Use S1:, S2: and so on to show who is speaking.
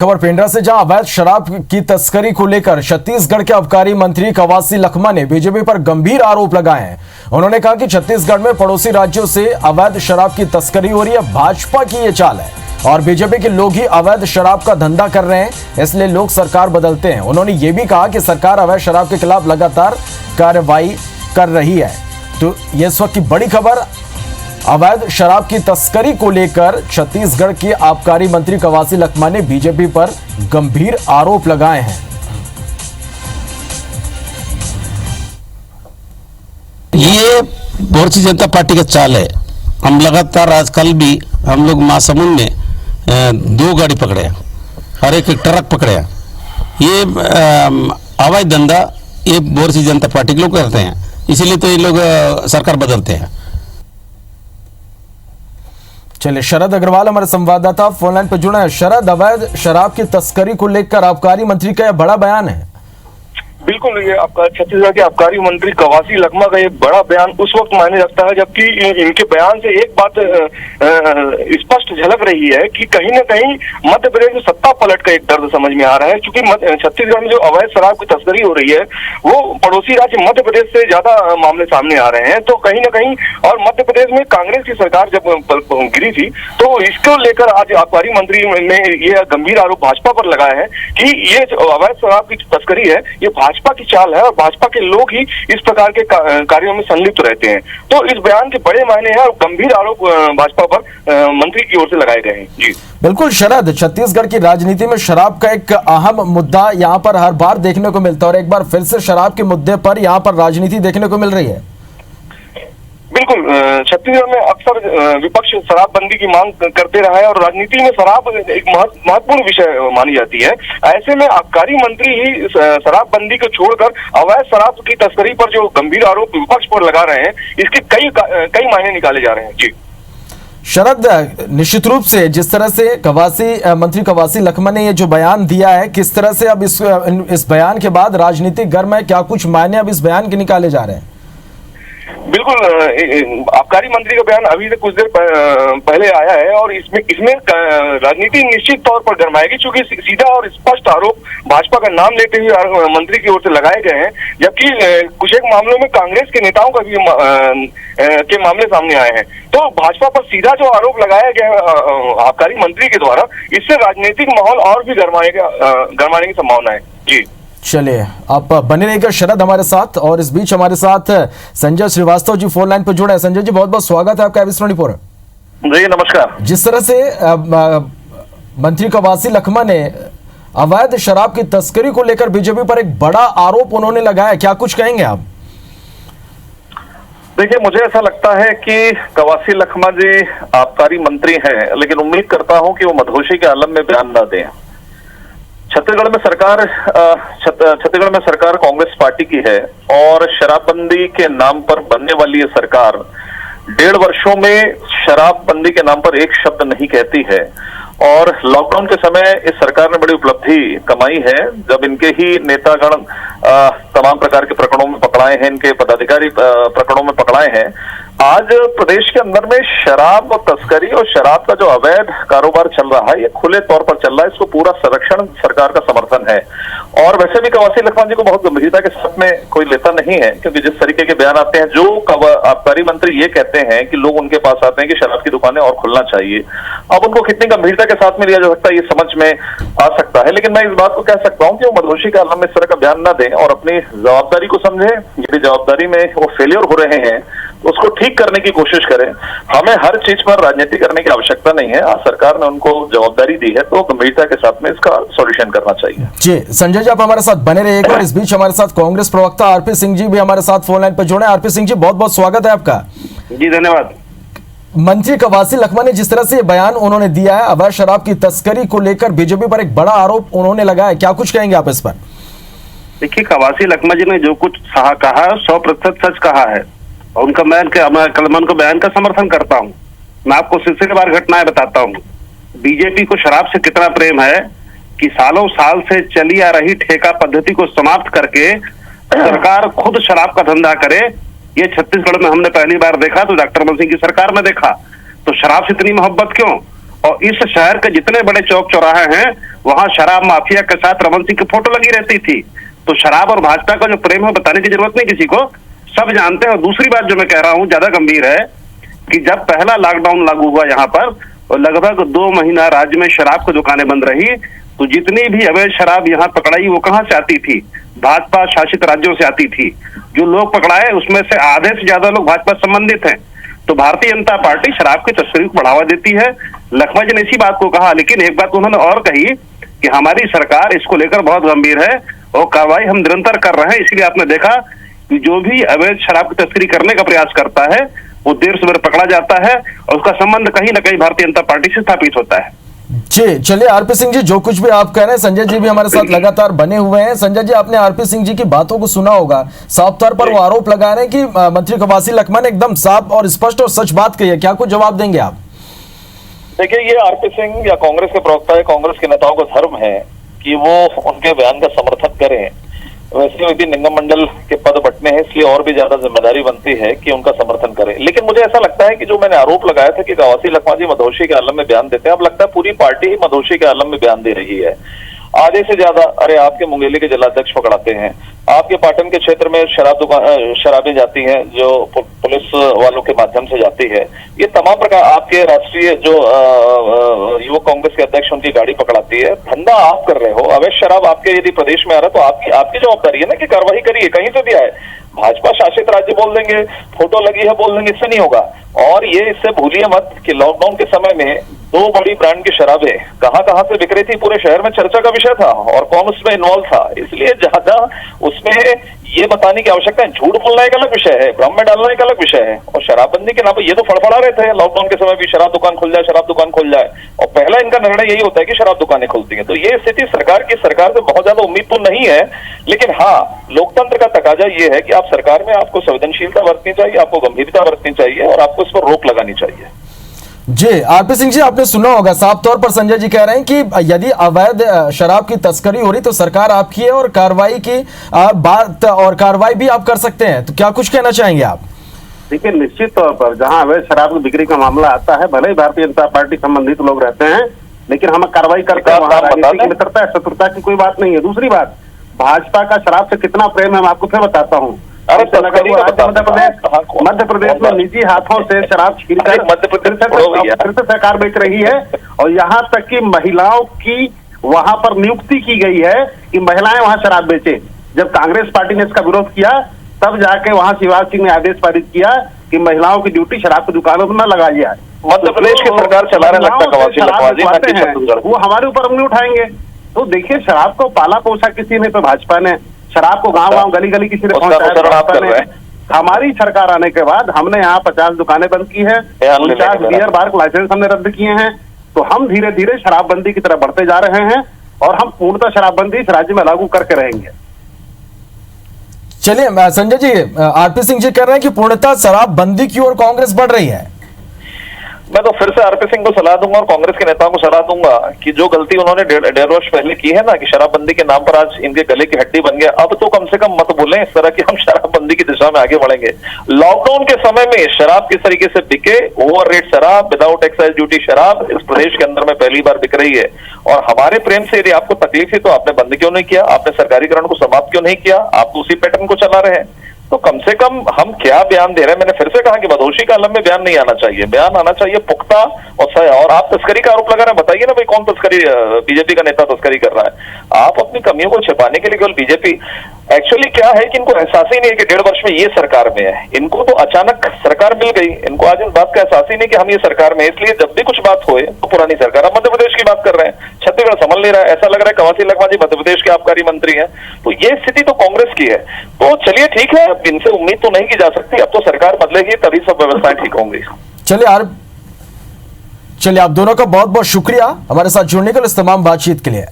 S1: खबर पेंड्रा से, जहां अवैध शराब की तस्करी को लेकर छत्तीसगढ़ के आबकारी मंत्री कवासी लखमा ने बीजेपी पर गंभीर आरोप लगाए हैं। उन्होंने कहा कि छत्तीसगढ़ में पड़ोसी राज्यों से अवैध शराब की तस्करी हो रही है। भाजपा की ये चाल है और बीजेपी के लोग ही अवैध शराब का धंधा कर रहे हैं, इसलिए लोग सरकार बदलते हैं। उन्होंने ये भी कहा कि सरकार अवैध शराब के खिलाफ लगातार कार्रवाई कर रही है। तो ये इस वक्त की बड़ी खबर, अवैध शराब की तस्करी को लेकर छत्तीसगढ़ के आबकारी मंत्री कवासी लखमा ने बीजेपी पर गंभीर आरोप लगाए हैं।
S2: ये भारतीय जनता पार्टी का चाल है। हम लगातार, आज कल भी हम लोग महासमुंद में 2 गाड़ी पकड़े और एक ट्रक पकड़े। ये अवैध धंधा ये भारतीय जनता पार्टी के लोग करते हैं, इसीलिए तो ये लोग सरकार बदलते हैं।
S1: चलिए, शरद अग्रवाल हमारे संवाददाता फोन लाइन पर जुड़े हैं। शरद, अवैध शराब की तस्करी को लेकर आबकारी मंत्री का यह बड़ा बयान है।
S3: बिल्कुल, ये आपका छत्तीसगढ़ के आबकारी मंत्री कवासी लखमा का ये बड़ा बयान उस वक्त मायने रखता है जबकि इनके बयान से एक बात स्पष्ट झलक रही है कि कहीं ना कहीं मध्य प्रदेश में सत्ता पलट का एक दर्द समझ में आ रहा है। क्योंकि छत्तीसगढ़ में जो अवैध शराब की तस्करी हो रही है वो पड़ोसी राज्य मध्य प्रदेश से ज्यादा मामले सामने आ रहे हैं। तो कहीं ना कहीं, और मध्य प्रदेश में कांग्रेस की सरकार जब गिरी थी तो इसको लेकर आज आबकारी मंत्री ने ये गंभीर आरोप भाजपा पर लगाया है कि ये अवैध शराब की तस्करी है, ये भाजपा की चाल है और भाजपा के लोग ही इस प्रकार के कार्यों में संलिप्त रहते हैं। तो इस बयान के बड़े मायने हैं और गंभीर आरोप भाजपा पर मंत्री की ओर से लगाए गए हैं। जी
S1: बिल्कुल शरद, छत्तीसगढ़ की राजनीति में शराब का एक अहम मुद्दा यहाँ पर हर बार देखने को मिलता है और एक बार फिर से शराब के मुद्दे पर यहाँ पर राजनीति देखने को मिल रही है।
S3: बिल्कुल, छत्तीसगढ़ में अक्सर विपक्ष शराबबंदी की मांग करते रहा है और राजनीति में शराब एक महत्वपूर्ण विषय मानी जाती है। ऐसे में आबकारी मंत्री ही शराबबंदी को छोड़कर अवैध शराब की तस्करी पर जो गंभीर आरोप विपक्ष पर लगा रहे हैं, इसके कई मायने निकाले जा रहे हैं। जी
S1: शरद, निश्चित रूप से जिस तरह से मंत्री कवासी लखमा ने ये जो बयान दिया है, किस तरह से अब इस बयान के बाद राजनीतिक गर्म है, क्या कुछ मायने अब इस बयान के निकाले जा रहे हैं?
S3: बिल्कुल, आबकारी मंत्री का बयान अभी से कुछ देर पहले आया है और इसमें राजनीति निश्चित तौर पर गर्माएगी, क्योंकि सीधा और स्पष्ट आरोप भाजपा का नाम लेते हुए मंत्री की ओर से लगाए गए हैं। जबकि कुछ एक मामलों में कांग्रेस के नेताओं का भी के मामले सामने आए हैं। तो भाजपा पर सीधा जो आरोप लगाया गया आबकारी मंत्री के द्वारा, इससे राजनीतिक माहौल और भी गरमाने की संभावना है। जी
S1: चलिए, आप बने रहिएगा शरद हमारे साथ, और इस बीच हमारे साथ संजय श्रीवास्तव जी फोन लाइन पर जुड़े हैं। संजय जी, बहुत बहुत स्वागत है आपका एबीसी 24।
S3: जी नमस्कार।
S1: जिस तरह से मंत्री कवासी लखमा ने अवैध शराब की तस्करी को लेकर बीजेपी पर एक बड़ा आरोप उन्होंने लगाया, क्या कुछ कहेंगे आप?
S4: देखिए, मुझे ऐसा लगता है कि कवासी लखमा जी आबकारी मंत्री हैं, लेकिन उम्मीद करता हूं कि वो मदहोशी के आलम में बयान न दें। छत्तीसगढ़ में सरकार कांग्रेस पार्टी की है और शराबबंदी के नाम पर बनने वाली ये सरकार 1.5 वर्षों में शराबबंदी के नाम पर एक शब्द नहीं कहती है। और लॉकडाउन के समय इस सरकार ने बड़ी उपलब्धि कमाई है, जब इनके ही नेतागण तमाम प्रकार के प्रकरणों में पकड़ाए हैं, इनके पदाधिकारी प्रकरणों में पकड़ाए हैं। आज प्रदेश के अंदर में शराब तस्करी और शराब का जो अवैध कारोबार चल रहा है, ये खुले तौर पर चल रहा है। इसको पूरा संरक्षण सरकार का समर्थन है। और वैसे भी कवासी लखमा जी को बहुत गंभीरता के साथ में कोई लेता नहीं है, क्योंकि जिस तरीके के बयान आते हैं, जो आबकारी मंत्री ये कहते हैं कि लोग उनके पास आते हैं कि शराब की दुकानें और खुलना चाहिए, अब उनको कितनी गंभीरता के साथ में लिया जा सकता है, ये समझ में आ सकता है। लेकिन मैं इस बात को कह सकता हूं कि वो मदहोशी के आलम में इस तरह का बयान न दें और अपनी जवाबदारी को समझें। यदि जवाबदारी में वो फेलियर हो रहे हैं तो उसको ठीक करने की कोशिश करें। हमें हर चीज पर राजनीति करने की आवश्यकता नहीं है। आज सरकार ने उनको जवाबदारी दी है तो गंभीरता के साथ में इसका सॉल्यूशन करना चाहिए।
S1: जी संजय जी, आप हमारे साथ बने रहिएगा। और इस बीच हमारे साथ कांग्रेस प्रवक्ता आरपी सिंह जी भी हमारे साथ फोन लाइन पर जुड़े। आरपी सिंह जी, बहुत बहुत स्वागत है आपका।
S3: जी धन्यवाद।
S1: मंत्री कवासी लखमा ने जिस तरह से बयान उन्होंने दिया है, अवैध शराब की तस्करी को लेकर बीजेपी पर एक बड़ा आरोप उन्होंने लगाया, क्या कुछ कहेंगे आप इस पर?
S5: देखिए, कवासी लखमा जी ने जो कुछ कहा है 100% सच कहा है और उनका मैं उनको बयान का समर्थन करता हूँ। मैं आपको सिलसिलेवार घटनाएं बताता हूँ। बीजेपी को शराब से कितना प्रेम है कि सालों साल से चली आ रही ठेका पद्धति को समाप्त करके सरकार खुद शराब का धंधा करे। ये छत्तीसगढ़ में हमने पहली बार देखा तो डॉक्टर मन सिंह की सरकार में देखा। तो शराब से इतनी मोहब्बत क्यों? और इस शहर के जितने बड़े चौक चौराहे हैं वहां शराब माफिया के साथ रमन सिंह की फोटो लगी रहती थी। तो शराब और भाजपा का जो प्रेम है बताने की जरूरत नहीं किसी को, सब जानते हैं। और दूसरी बात जो मैं कह रहा हूं ज्यादा गंभीर है कि जब पहला लॉकडाउन लागू हुआ यहाँ पर और लगभग 2 महीना राज्य में शराब की दुकानें बंद रही, तो जितनी भी अवैध शराब यहाँ पकड़ाई वो कहाँ से आती थी? भाजपा शासित राज्यों से आती थी। जो लोग पकड़ाए उसमें से आधे से ज्यादा लोग भाजपा संबंधित हैं। तो भारतीय जनता पार्टी शराब की तस्करी को बढ़ावा देती है। लखमा जी ने इसी बात को कहा, लेकिन एक बात उन्होंने और कही कि हमारी सरकार इसको लेकर बहुत गंभीर है और कार्रवाई हम निरंतर कर रहे हैं। इसलिए आपने देखा कि जो भी अवैध शराब की तस्करी करने का प्रयास करता है वो देर सवेर पकड़ा जाता है और उसका संबंध कहीं ना कहीं भारतीय जनता पार्टी से स्थापित होता है।
S1: जी चलिए आरपी सिंह जी, जो कुछ भी आप कह रहे हैं, संजय जी भी हमारे साथ लगातार बने हुए हैं। संजय जी, आपने आरपी सिंह जी की बातों को सुना होगा। साफ तौर पर वो आरोप लगा रहे हैं कि मंत्री कवासी लखमा ने एकदम साफ और स्पष्ट और सच बात कही है। क्या कुछ जवाब देंगे आप?
S4: देखिए, ये आरपी सिंह या कांग्रेस के प्रवक्ता है, कांग्रेस के नेताओं का धर्म है कि वो उनके बयान का समर्थन करें। वैसे भी निगम मंडल के पद बंटने हैं, इसलिए और भी ज्यादा जिम्मेदारी बनती है कि उनका समर्थन करें। लेकिन मुझे ऐसा लगता है कि जो मैंने आरोप लगाया था कि कवासी लखमा जी मधोशी के आलम में बयान देते हैं, अब लगता है पूरी पार्टी ही मधोशी के आलम में बयान दे रही है। आधे से ज्यादा, अरे आपके मुंगेली के जिलाध्यक्ष पकड़ाते हैं, आपके पाटन के क्षेत्र में शराबें जाती हैं जो पुलिस वालों के माध्यम से जाती है। ये तमाम प्रकार, आपके राष्ट्रीय जो युवक कांग्रेस के अध्यक्ष उनकी गाड़ी पकड़ाती है। धंधा आप कर रहे हो, अवैध शराब आपके यदि प्रदेश में आ रहा है तो आपकी जवाबदारी है ना कि कार्रवाई करिए। कहीं से भी आए, भाजपा शासित राज्य बोल देंगे, फोटो लगी है बोल देंगे, इससे नहीं होगा। और ये इससे भूलिए मत कि लॉकडाउन के समय में 2 बड़ी ब्रांड की शराबें कहां से बिक रही थी, पूरे शहर में चर्चा का विषय था और कौन उसमें इन्वॉल्व था। इसलिए ज्यादा उसमें ये बताने की आवश्यकता है। झूठ बोलना एक अलग विषय है, भ्रम में डालना एक अलग विषय है। और शराबबंदी के नाम पर ये तो फड़फड़ा रहे थे लॉकडाउन के समय भी, शराब दुकान खुल जाए, शराब दुकान खुल जाए। और पहला इनका निर्णय यही होता है कि शराब दुकानें खुलती हैं। तो ये स्थिति सरकार से बहुत ज्यादा उम्मीद तो नहीं है, लेकिन हाँ, लोकतंत्र का तकाजा ये है कि आप सरकार में आपको संवेदनशीलता बरतनी चाहिए, आपको गंभीरता बरतनी चाहिए और आपको इस पर रोक लगानी चाहिए।
S1: जी आरपी सिंह जी, आपने सुना होगा साफ तौर पर संजय जी कह रहे हैं कि यदि अवैध शराब की तस्करी हो रही तो सरकार आपकी है और कार्रवाई की बात और कार्रवाई भी आप कर सकते हैं। तो क्या कुछ कहना चाहेंगे आप?
S5: देखिए, निश्चित तौर पर जहां अवैध शराब की बिक्री का मामला आता है, भले ही भारतीय जनता पार्टी संबंधित लोग रहते हैं, लेकिन हम कार्रवाई करते हैं। वहां राजनीतिक मित्रता शत्रुता की कोई बात नहीं है। दूसरी बात, भाजपा का शराब से कितना प्रेम है मैं आपको फिर बताता हूँ। मध्य प्रदेश में निजी हाथों से शराब छीनकर फिर से सरकार बेच रही है। और यहाँ तक कि महिलाओं की वहां पर नियुक्ति की गई है कि महिलाएं वहां शराब बेचे। जब कांग्रेस पार्टी ने इसका विरोध किया तब जाके वहां शिवराज सिंह ने आदेश पारित किया कि महिलाओं की ड्यूटी शराब की दुकानों में न लगाई जाए।
S4: मध्य प्रदेश की सरकार चला रहे
S5: लगता वो हमारे ऊपर उंगली उठाएंगे। तो देखिए, शराब को पाला पोसा किसी ने, तो भाजपा ने। शराब को गांव गली गली किसी ने पहुंचाया। हमारी सरकार आने के बाद हमने यहाँ 50 दुकानें बंद की है, 49 बियर बार लाइसेंस हमने रद्द किए हैं। तो हम धीरे धीरे शराबबंदी की तरफ बढ़ते जा रहे हैं और हम पूर्णतः शराबबंदी इस राज्य में लागू करके रहेंगे।
S1: चलिए संजय जी, आरपी सिंह जी कह रहे हैं कि पूर्णतः शराबबंदी की ओर कांग्रेस बढ़ रही है।
S4: मैं तो फिर से आरपी सिंह को सलाह दूंगा और कांग्रेस के नेताओं को सलाह दूंगा कि जो गलती उन्होंने 1.5 वर्ष पहले की है ना, कि शराबबंदी के नाम पर आज इनके गले की हड्डी बन गया, अब तो कम से कम मत बोलें इस तरह की हम शराबबंदी की दिशा में आगे बढ़ेंगे। लॉकडाउन के समय में शराब किस तरीके से बिके, ओवर रेट शराब, विदाउट एक्साइज ड्यूटी शराब इस प्रदेश के अंदर में पहली बार बिक रही है। और हमारे प्रेम से यदि आपको तकलीफ है तो आपने बंद क्यों नहीं किया, आपने सरकारीकरण को समाप्त क्यों नहीं किया, आप तो उसी पैटर्न को चला रहे हैं। तो कम से कम हम क्या बयान दे रहे हैं। मैंने फिर से कहा कि मधोशी का आलम में बयान नहीं आना चाहिए, बयान आना चाहिए पुख्ता और सही। और आप तस्करी का आरोप लगा रहे हैं, बताइए ना भाई कौन तस्करी, बीजेपी का नेता तस्करी कर रहा है। आप अपनी कमियों को छिपाने के लिए केवल बीजेपी, एक्चुअली क्या है कि इनको एहसास ही नहीं है कि 1.5 वर्ष में ये सरकार में है। इनको तो अचानक सरकार मिल गई, इनको आज इस बात का एहसास ही नहीं कि हम ये सरकार में, इसलिए जब भी कुछ बात होए तो पुरानी सरकार। अब मध्य प्रदेश की बात कर रहे हैं, छत्तीसगढ़ संभल नहीं रहा है, ऐसा लग रहा है कवासी लखमा जी मध्य प्रदेश के आबकारी मंत्री हैं। तो ये स्थिति तो कांग्रेस की है। तो चलिए ठीक है, इनसे उम्मीद तो नहीं की जा सकती, अब तो सरकार बदलेगी तभी सब व्यवस्थाएं ठीक होंगी।
S1: चलिए आप दोनों का बहुत बहुत शुक्रिया हमारे साथ जुड़ने के लिए, इस तमाम बातचीत के लिए।